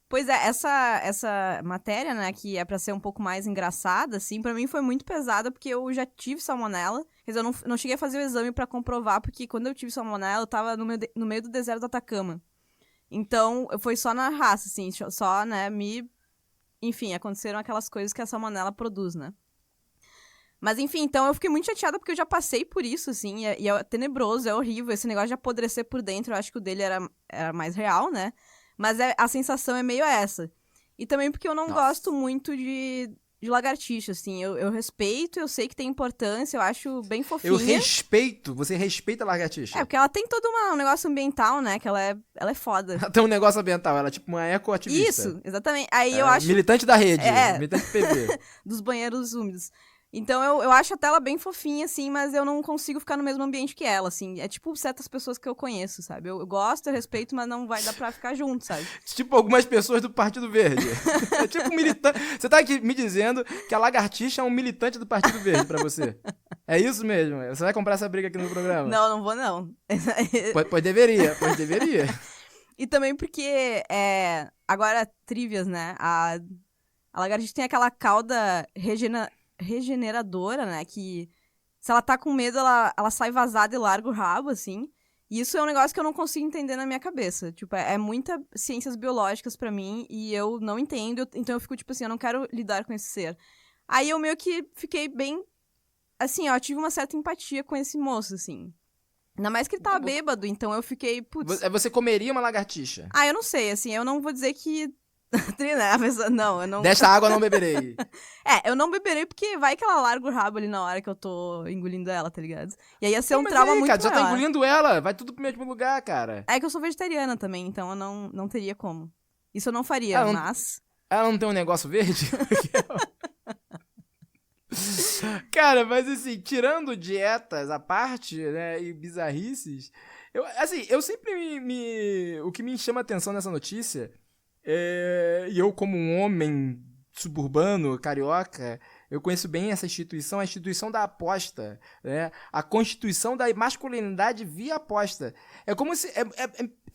Pois é, essa matéria, né, que é pra ser um pouco mais engraçada, assim, pra mim foi muito pesada, porque eu já tive salmonela. Quer dizer, eu não cheguei a fazer o exame pra comprovar, porque quando eu tive salmonela, eu tava no meio do deserto do Atacama. Então, foi só na raça, assim, só, né, enfim, aconteceram aquelas coisas que a salmonela produz, né. Mas, enfim, então eu fiquei muito chateada, porque eu já passei por isso, assim, e é tenebroso, é horrível. Esse negócio de apodrecer por dentro, eu acho que o dele era mais real, né. Mas a sensação é meio essa. E também porque eu não gosto muito de de lagartixa, assim. Eu respeito, eu sei que tem importância, eu acho bem fofinha. Eu respeito, você respeita a lagartixa. É, porque ela tem todo um negócio ambiental, né? Que ela é foda. Ela tem um negócio ambiental, ela é tipo uma ecoativista. Isso, exatamente. Aí eu acho... Militante da rede, É. militante PV. Dos banheiros úmidos. Então eu acho até ela bem fofinha, assim, mas eu não consigo ficar no mesmo ambiente que ela, assim. É tipo certas pessoas que eu conheço, sabe? Eu gosto, eu respeito, mas não vai dar pra ficar junto, sabe? Tipo algumas pessoas do Partido Verde. É tipo um militante. Você tá aqui me dizendo que a lagartixa é um militante do Partido Verde pra você. É isso mesmo? Você vai comprar essa briga aqui no programa? Não vou não. Pois deveria. E também porque, agora, trivias, né? A lagartixa tem aquela cauda regeneradora, né? Que se ela tá com medo, ela sai vazada e larga o rabo, assim. E isso é um negócio que eu não consigo entender na minha cabeça. Tipo, é muita ciências biológicas pra mim e eu não entendo. Então eu fico, tipo assim, eu não quero lidar com esse ser. Aí eu meio que fiquei bem... Assim, ó, eu tive uma certa empatia com esse moço, assim. Ainda mais que ele tava bêbado, então eu fiquei, putz... Você comeria uma lagartixa? Ah, eu não sei, assim, eu não vou dizer que... A pessoa, não, eu não... Desta água não beberei. Eu não beberei porque vai que ela larga o rabo ali na hora que eu tô engolindo ela, tá ligado? E aí ia ser um Mas trauma aí, muito cara, maior. já tá engolindo ela, vai tudo pro mesmo lugar, cara. É que eu sou vegetariana também, então eu não teria como. Isso eu não faria, mas... Ela não tem um negócio verde? Cara, mas assim, tirando dietas à parte, né, e bizarrices, eu sempre o que me chama atenção nessa notícia, e eu como um homem suburbano, carioca, eu conheço bem essa instituição, a instituição da aposta, né, a constituição da masculinidade via aposta. É como se, é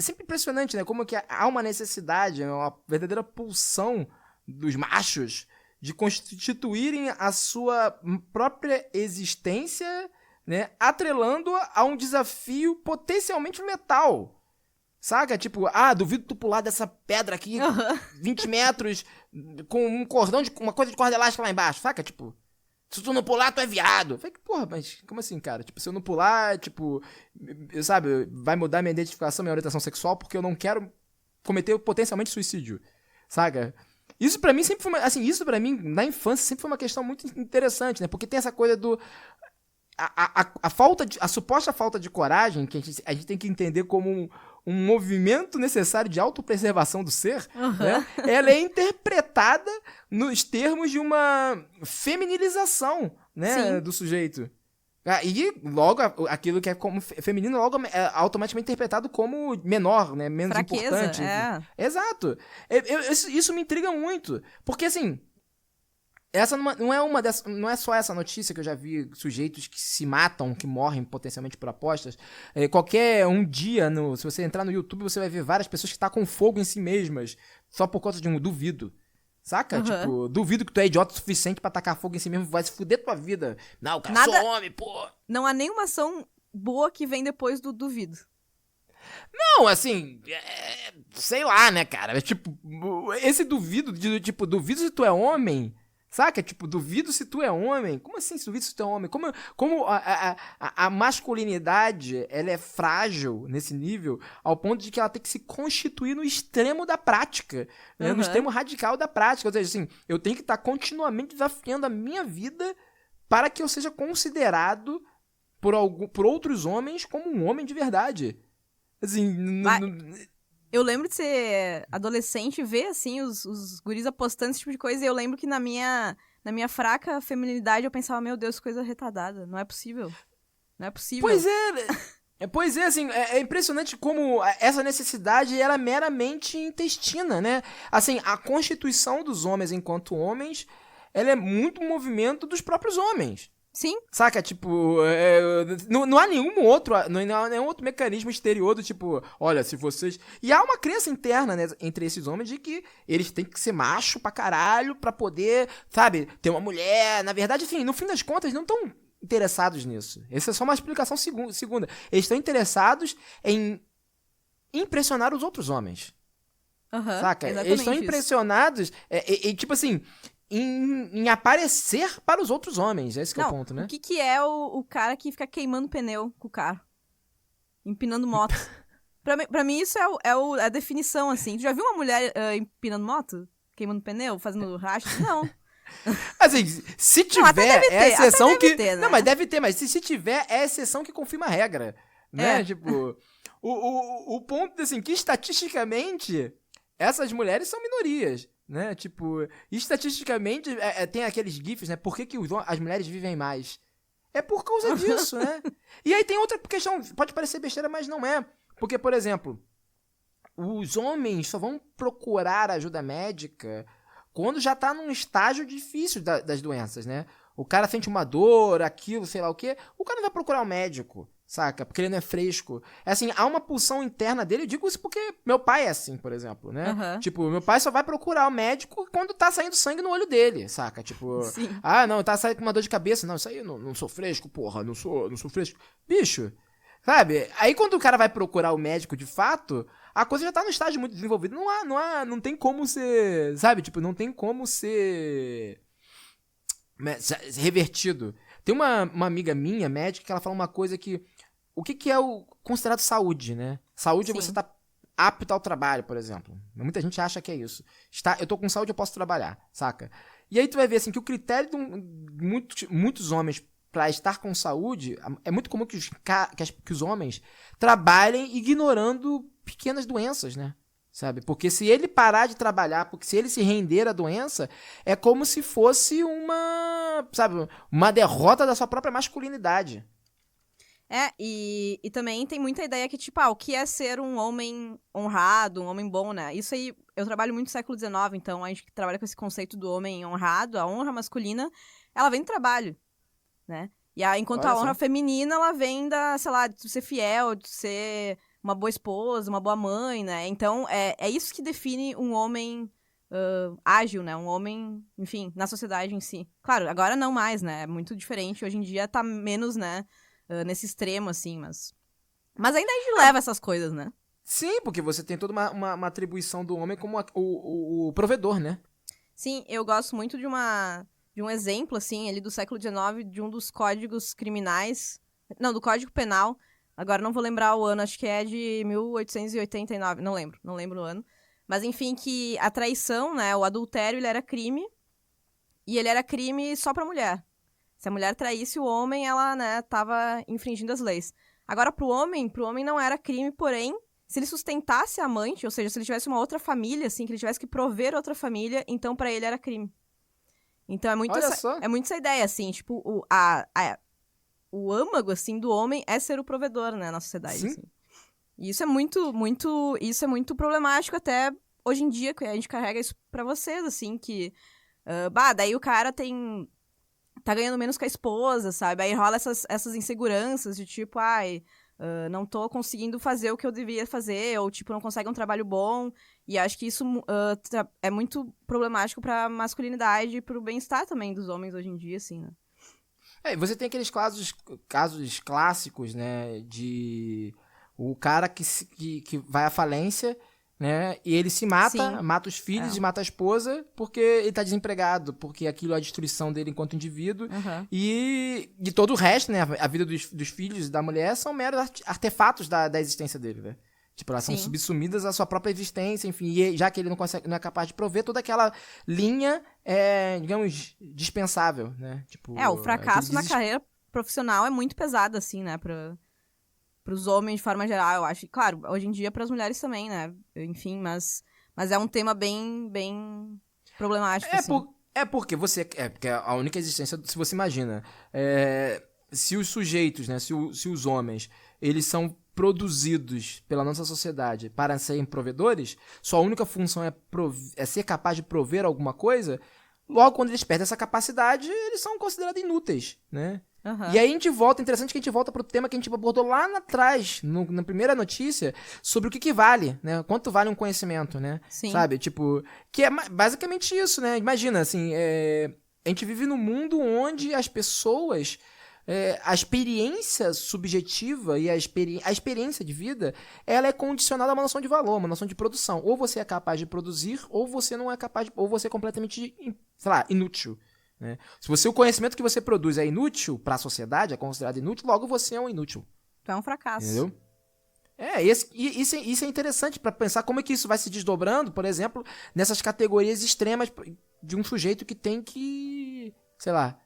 sempre impressionante, né, como que há uma necessidade, uma verdadeira pulsão dos machos de constituírem a sua própria existência, né, atrelando a um desafio potencialmente letal. Saca? Tipo, duvido tu pular dessa pedra aqui, 20 metros, com um cordão uma coisa de corda elástica lá embaixo, saca? Tipo, se tu não pular, tu é viado. Eu falei, porra, mas como assim, cara? Tipo, se eu não pular, tipo, sabe, vai mudar minha identificação, minha orientação sexual, porque eu não quero cometer potencialmente suicídio, saca? Isso pra mim sempre foi isso pra mim, na infância, sempre foi uma questão muito interessante, né? Porque tem essa coisa do... A suposta falta de coragem, que a gente tem que entender como um movimento necessário de autopreservação do ser, né? Ela é interpretada nos termos de uma feminilização, né, do sujeito. E logo aquilo que é como feminino logo é automaticamente interpretado como menor, né? Menos fraqueza, importante. Exato. Isso me intriga muito. Porque assim, essa não é só essa notícia que eu já vi sujeitos que se matam, que morrem potencialmente por apostas. Qualquer dia, se você entrar no YouTube, você vai ver várias pessoas que tacam fogo em si mesmas só por causa de um duvido. Saca? Tipo, duvido que tu é idiota o suficiente pra tacar fogo em si mesmo, vai se fuder tua vida. Não, cara, sou homem, pô. Não há nenhuma ação boa que vem depois do duvido. Não, assim, sei lá, né, cara? Tipo, esse duvido, duvido se tu é homem, saca? Tipo, duvido se tu é homem. Como assim, duvido se tu é homem? Como a masculinidade, ela é frágil nesse nível, ao ponto de que ela tem que se constituir no extremo da prática, né? No extremo radical da prática. Ou seja, assim, eu tenho que estar continuamente desafiando a minha vida para que eu seja considerado por outros homens como um homem de verdade. Assim, eu lembro de ser adolescente e ver, assim, os guris apostando esse tipo de coisa, e eu lembro que na minha fraca feminilidade eu pensava, meu Deus, coisa retardada, não é possível. Não é possível. Pois é, assim, é impressionante como essa necessidade ela é meramente intestina, né? Assim, a constituição dos homens enquanto homens, ela é muito um movimento dos próprios homens. Sim. Saca? Tipo, não há nenhum outro mecanismo exterior do tipo, olha, se vocês... E há uma crença interna, né, entre esses homens de que eles têm que ser macho pra caralho pra poder, sabe, ter uma mulher. Na verdade, assim, no fim das contas, não estão interessados nisso. Essa é só uma explicação segunda. Eles estão interessados em impressionar os outros homens. Saca? Eles estão impressionados, tipo assim... Em aparecer para os outros homens. Esse que é o ponto, né? O que é o cara que fica queimando pneu com o carro? Empinando moto. pra mim, isso é a definição, assim. Tu já viu uma mulher empinando moto? Queimando pneu? Fazendo racha? Não. Assim, se Não, até tiver, deve é a ter, exceção até deve que... ter, né? Não, mas deve ter, mas se tiver, é a exceção que confirma a regra, né? É. Tipo, o ponto, assim, que estatisticamente, essas mulheres são minorias, né? Tipo, estatisticamente, tem aqueles gifs, né? Por que as mulheres vivem mais? É por causa disso, né? E aí tem outra questão, pode parecer besteira, mas não é. Porque, por exemplo, os homens só vão procurar ajuda médica quando já tá num estágio difícil das doenças, né? O cara sente uma dor, aquilo, sei lá o quê, o cara não vai procurar um médico, saca? Porque ele não é fresco. É assim, há uma pulsão interna dele, eu digo isso porque meu pai é assim, por exemplo, né? Aham. Tipo, meu pai só vai procurar o médico quando tá saindo sangue no olho dele, saca? Tipo, Sim. não, tá saindo com uma dor de cabeça. Não, isso aí eu não sou fresco, porra, não sou fresco. Bicho, sabe? Aí quando o cara vai procurar o médico de fato, a coisa já tá no estágio muito desenvolvido. Não tem como ser, sabe? Tipo, não tem como ser revertido. Tem uma amiga minha, médica, que ela fala uma coisa que... O que é o considerado saúde, né? Saúde é Sim. você tá apto ao trabalho, por exemplo. Muita gente acha que é isso. Eu tô com saúde, eu posso trabalhar, saca? E aí tu vai ver, assim, que o critério de muitos homens pra estar com saúde, é muito comum que os homens trabalhem ignorando pequenas doenças, né? Sabe? Porque se ele parar de trabalhar, porque se ele se render à doença, é como se fosse uma derrota da sua própria masculinidade. E também tem muita ideia que, tipo, o que é ser um homem honrado, um homem bom, né? Isso aí, eu trabalho muito no século XIX, então a gente trabalha com esse conceito do homem honrado, a honra masculina, ela vem do trabalho, né? Enquanto Olha a honra só. feminina, ela vem sei lá, de ser fiel, de ser uma boa esposa, uma boa mãe, né? Então, é isso que define um homem ágil, né? Um homem, enfim, na sociedade em si. Claro, agora não mais, né? É muito diferente, hoje em dia tá menos, né? Nesse extremo, assim, mas ainda a gente leva essas coisas, né? Sim, porque você tem toda uma atribuição do homem como o provedor, né? Sim, eu gosto muito de um exemplo, assim, ali do século XIX, de um dos códigos criminais, não, do Código Penal, agora não vou lembrar o ano, acho que é de 1889, não lembro o ano, mas enfim, que a traição, né, o adultério, ele era crime, e ele era crime só pra mulher. Se a mulher traísse o homem, ela, né, tava infringindo as leis. Agora, pro homem não era crime, porém, se ele sustentasse a amante, ou seja, se ele tivesse uma outra família, assim, que ele tivesse que prover outra família, então pra ele era crime. Então Olha só. é muito essa ideia, assim, tipo, o âmago, assim, do homem é ser o provedor, né, na sociedade, Sim. assim. E isso é muito problemático até hoje em dia, que a gente carrega isso pra vocês, assim, que, daí o cara tá ganhando menos que a esposa, sabe? Aí rola essas inseguranças de tipo, não tô conseguindo fazer o que eu deveria fazer, ou tipo, não consegue um trabalho bom. E acho que isso é muito problemático pra masculinidade e pro bem-estar também dos homens hoje em dia, assim, né? Você tem aqueles casos clássicos, né? De o cara que vai à falência, né? E ele se mata, Sim. mata os filhos e mata a esposa porque ele tá desempregado, porque aquilo é a destruição dele enquanto indivíduo. Uhum. E de todo o resto, né? A vida dos filhos e da mulher são meros artefatos da existência dele, né? Tipo, elas são Sim. subsumidas à sua própria existência, enfim. E já que ele não é capaz de prover, toda aquela linha é, digamos, dispensável, né? Tipo, O fracasso na aquele carreira profissional é muito pesado, assim, né, pros homens de forma geral, eu acho. E, claro, hoje em dia pras mulheres também, né? Enfim, mas é um tema bem, bem problemático, assim. Porque porque a única existência, se você imagina, se os sujeitos, né, se os homens, eles são produzidos pela nossa sociedade para serem provedores, sua única função é ser capaz de prover alguma coisa, logo quando eles perdem essa capacidade, eles são considerados inúteis, né? Uhum. E aí interessante que a gente volta pro tema que a gente abordou lá atrás, na primeira notícia, sobre o que vale, né? Quanto vale um conhecimento, né? Sim. Sabe? Tipo, que é basicamente isso, né? Imagina, assim, a gente vive num mundo onde as pessoas, a experiência subjetiva e a experiência de vida, ela é condicionada a uma noção de valor, uma noção de produção. Ou você é capaz de produzir, ou você não é capaz, ou você é completamente, sei lá, inútil. Né? Se o conhecimento que você produz é inútil para a sociedade, é considerado inútil, logo você é um inútil. Tu é um fracasso. Entendeu? Isso é interessante para pensar como é que isso vai se desdobrando, por exemplo, nessas categorias extremas de um sujeito que tem que, sei lá,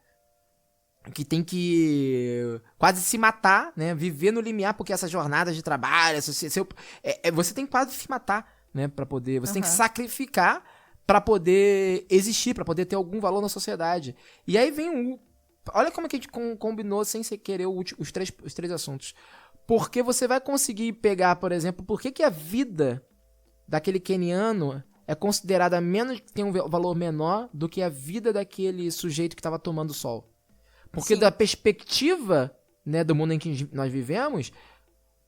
que tem que quase se matar, né? Viver no limiar, porque essa jornada de trabalho, você tem que quase se matar, né? Para poder, você tem que sacrificar para poder existir, para poder ter algum valor na sociedade. E aí vem olha como é que a gente combinou sem ser querer os três assuntos. Porque você vai conseguir pegar, por exemplo, por que a vida daquele queniano é considerada tem um valor menor do que a vida daquele sujeito que estava tomando sol. Porque da perspectiva, né, do mundo em que nós vivemos,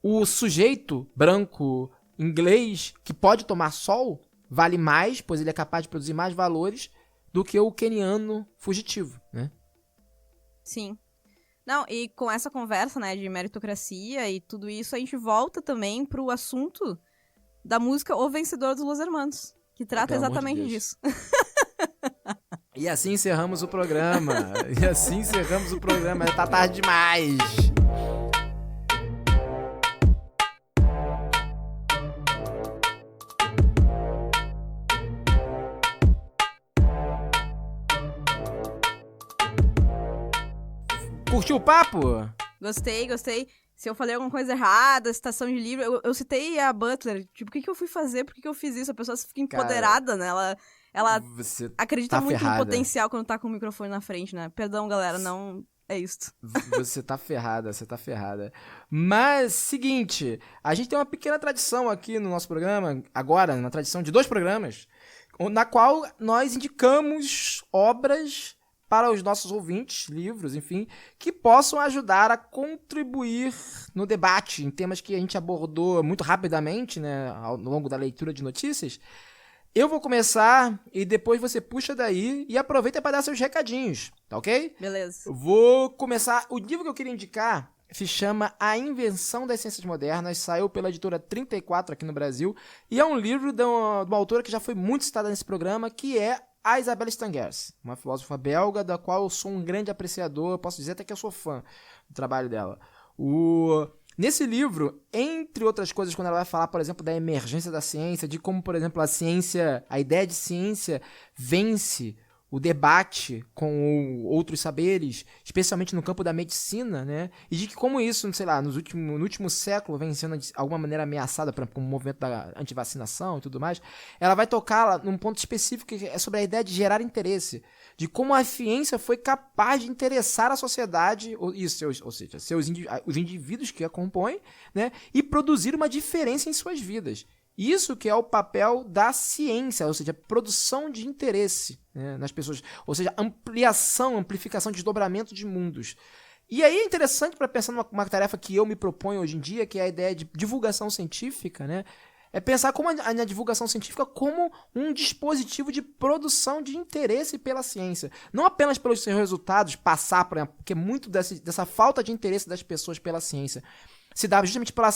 o sujeito branco, inglês, que pode tomar sol, vale mais, pois ele é capaz de produzir mais valores do que o queniano fugitivo, né? Sim. Não, e com essa conversa, né, de meritocracia e tudo isso, a gente volta também pro assunto da música O Vencedor dos Los Hermanos, que trata Pelo amor de exatamente Deus. disso. E assim encerramos o programa. Tá tarde demais. Curtiu o papo? Gostei. Se eu falei alguma coisa errada, citação de livro, eu citei a Butler. Tipo, o que eu fui fazer? Por que eu fiz isso? A pessoa fica empoderada, né? Ela Você acredita tá muito ferrada. no potencial quando tá com o microfone na frente, né? Perdão, galera, não é isto. Você tá ferrada. Mas, seguinte, a gente tem uma pequena tradição aqui no nosso programa, agora, na tradição de 2 programas, na qual nós indicamos obras para os nossos ouvintes, livros, enfim, que possam ajudar a contribuir no debate em temas que a gente abordou muito rapidamente, né, ao longo da leitura de notícias. Eu vou começar e depois você puxa daí e aproveita para dar seus recadinhos, tá ok? Beleza. Eu vou começar. O livro que eu queria indicar se chama A Invenção das Ciências Modernas, saiu pela editora 34 aqui no Brasil, e é um livro de uma autora que já foi muito citada nesse programa, que é a Isabelle Stengers, uma filósofa belga da qual eu sou um grande apreciador, posso dizer até que eu sou fã do trabalho dela. Nesse livro, entre outras coisas, quando ela vai falar, por exemplo, da emergência da ciência, de como, por exemplo, a ideia de ciência vence o debate com outros saberes, especialmente no campo da medicina, né? E de que como isso, sei lá, no último século vem sendo de alguma maneira ameaçada com o movimento da antivacinação e tudo mais, ela vai tocar num ponto específico que é sobre a ideia de gerar interesse, de como a ciência foi capaz de interessar a sociedade, ou seja, os indivíduos que a compõem, né? E produzir uma diferença em suas vidas. Isso que é o papel da ciência, ou seja, produção de interesse, né, nas pessoas, ou seja, amplificação, desdobramento de mundos. E aí é interessante para pensar numa tarefa que eu me proponho hoje em dia, que é a ideia de divulgação científica, né? É pensar como a divulgação científica como um dispositivo de produção de interesse pela ciência. Não apenas pelos seus resultados, porque muito dessa falta de interesse das pessoas pela ciência se dá justamente pela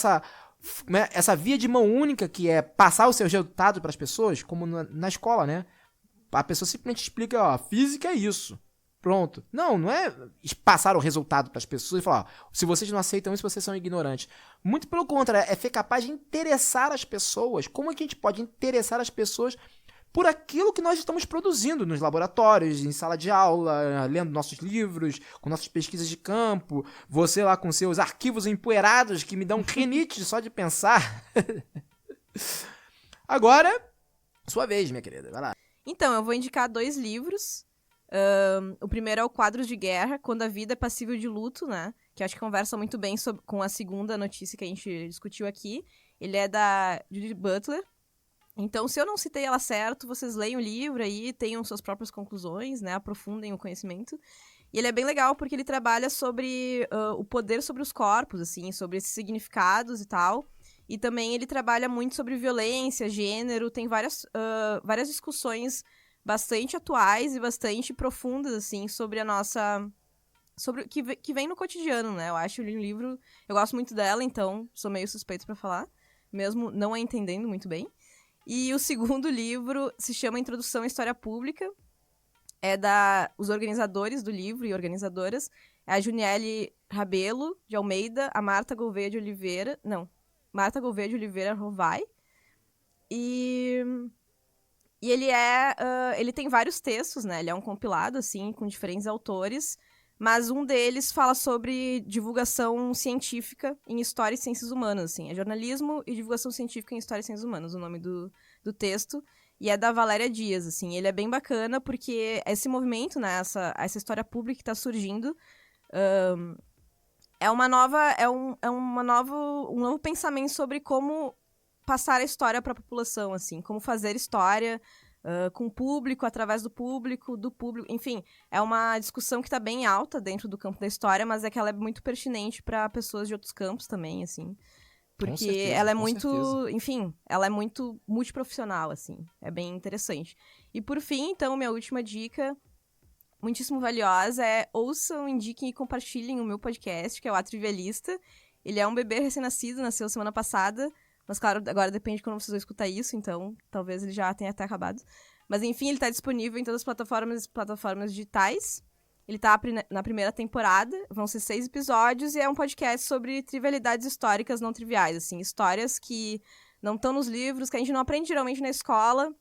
essa via de mão única, que é passar os seus resultados para as pessoas, como na escola, né? A pessoa simplesmente explica, ó, física é isso. Pronto. Não é passar o resultado para as pessoas e falar, ó, se vocês não aceitam isso, vocês são ignorantes. Muito pelo contrário, é ser capaz de interessar as pessoas. Como é que a gente pode interessar as pessoas por aquilo que nós estamos produzindo nos laboratórios, em sala de aula, lendo nossos livros, com nossas pesquisas de campo, você lá com seus arquivos empoeirados que me dão rinite só de pensar. Agora, sua vez, minha querida, vai lá. Então, eu vou indicar 2 livros. O primeiro é o Quadros de Guerra, Quando a Vida é Passível de Luto, né? Que acho que conversa muito bem com a segunda notícia que a gente discutiu aqui. Ele é da Judith Butler. Então, se eu não citei ela certo, vocês leiam o livro aí, tenham suas próprias conclusões, né? Aprofundem o conhecimento. E ele é bem legal porque ele trabalha sobre o poder sobre os corpos, assim, sobre esses significados e tal. E também ele trabalha muito sobre violência, gênero, tem várias discussões bastante atuais e bastante profundas, assim, sobre a nossa... que vem no cotidiano, né? Eu acho um livro... Eu gosto muito dela, então sou meio suspeito pra falar, mesmo não a entendendo muito bem. E o segundo livro se chama Introdução à História Pública. É os organizadores do livro e organizadoras. É a Juniele Rabelo de Almeida, a Marta Gouveia de Oliveira Rovai. E E ele tem vários textos, né? Ele é um compilado, assim, com diferentes autores, mas um deles fala sobre divulgação científica em História e Ciências Humanas, assim. É jornalismo e divulgação científica em História e Ciências Humanas, o nome do texto. E é da Valéria Dias, assim. Ele é bem bacana porque esse movimento, né? Essa história pública que está surgindo um novo pensamento sobre como passar a história para a população, assim, como fazer história com o público, através do público, enfim, é uma discussão que está bem alta dentro do campo da história, mas é que ela é muito pertinente para pessoas de outros campos também, assim, porque ela é muito, enfim, ela é muito multiprofissional, assim, é bem interessante. E por fim, então, minha última dica, muitíssimo valiosa, é ouçam, indiquem e compartilhem o meu podcast, que é o Atrivialista. Ele é um bebê recém-nascido, nasceu semana passada, mas, claro, agora depende de quando vocês vão escutar isso, então talvez ele já tenha até acabado. Mas, enfim, ele está disponível em todas as plataformas digitais. Ele está na primeira temporada, vão ser 6 episódios, e é um podcast sobre trivialidades históricas não triviais, assim, histórias que não estão nos livros, que a gente não aprende geralmente na escola,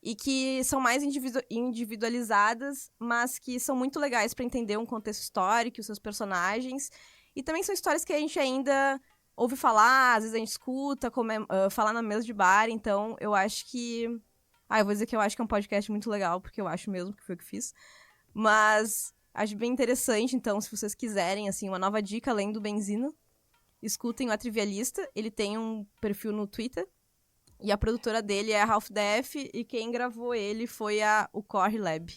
e que são mais individualizadas, mas que são muito legais para entender um contexto histórico, os seus personagens. E também são histórias que a gente ainda ouve falar, às vezes a gente escuta, falar na mesa de bar, então eu acho que... eu vou dizer que eu acho que é um podcast muito legal, porque eu acho mesmo que foi o que fiz. Mas acho bem interessante, então, se vocês quiserem, assim, uma nova dica além do Benzina, escutem o Atrivialista, ele tem um perfil no Twitter, e a produtora dele é a Half Def, e quem gravou ele foi o Corre Lab.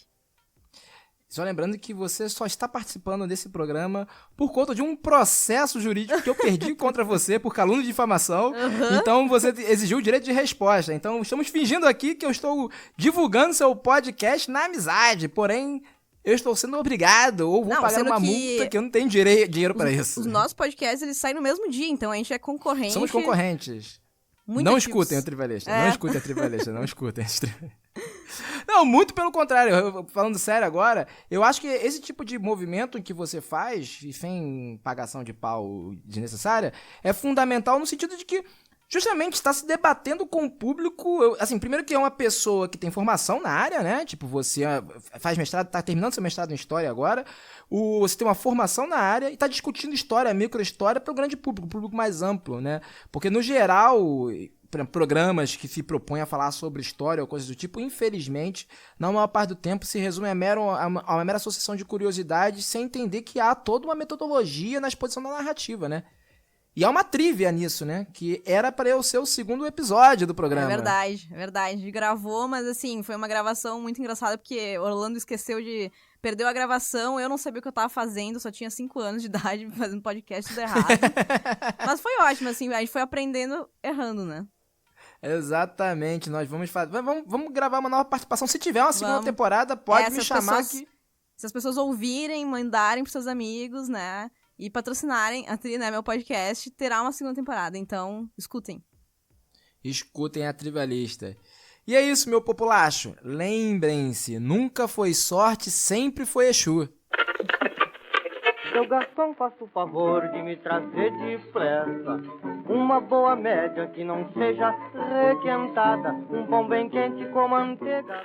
Só lembrando que você só está participando desse programa por conta de um processo jurídico que eu perdi contra você por calúnia de difamação. Uhum. Então você exigiu o direito de resposta. Então estamos fingindo aqui que eu estou divulgando seu podcast na amizade. Porém, eu estou sendo obrigado ou vou pagar uma multa que eu não tenho dinheiro para isso. Os nossos podcasts, eles saem no mesmo dia, então a gente é concorrente. Somos concorrentes. Muito não ativos. escutem o Trivialista. Não escutem o Trivialista. Não escutem. Não, muito pelo contrário. Falando sério agora, eu acho que esse tipo de movimento que você faz, e sem pagação de pau desnecessária, é fundamental no sentido de que justamente está se debatendo com o público, assim, primeiro que é uma pessoa que tem formação na área, né, tipo, você faz mestrado, está terminando seu mestrado em História agora, você tem uma formação na área e está discutindo história, microhistória para o grande público, público mais amplo, né, porque no geral, programas que se propõem a falar sobre história ou coisas do tipo, infelizmente, na maior parte do tempo se resume a uma mera associação de curiosidades sem entender que há toda uma metodologia na exposição da narrativa, né. E há uma trivia nisso, né? Que era para eu ser o segundo episódio do programa. É verdade. A gente gravou, mas assim, foi uma gravação muito engraçada, porque Orlando esqueceu perdeu a gravação, eu não sabia o que eu tava fazendo, só tinha 5 anos de idade, fazendo podcast tudo errado. Mas foi ótimo, assim, a gente foi aprendendo errando, né? Exatamente, nós vamos fazer. Vamos gravar uma nova participação. Se tiver uma segunda temporada, pode me chamar aqui. Se as pessoas ouvirem, mandarem pros seus amigos, né? E patrocinarem né, meu podcast, terá uma segunda temporada. Então, escutem. Escutem a Trivialista. E é isso, meu populacho. Lembrem-se, nunca foi sorte, sempre foi Exu. Seu Gastão, faça o favor de me trazer depressa uma boa média que não seja requentada, um pão bem quente com manteiga.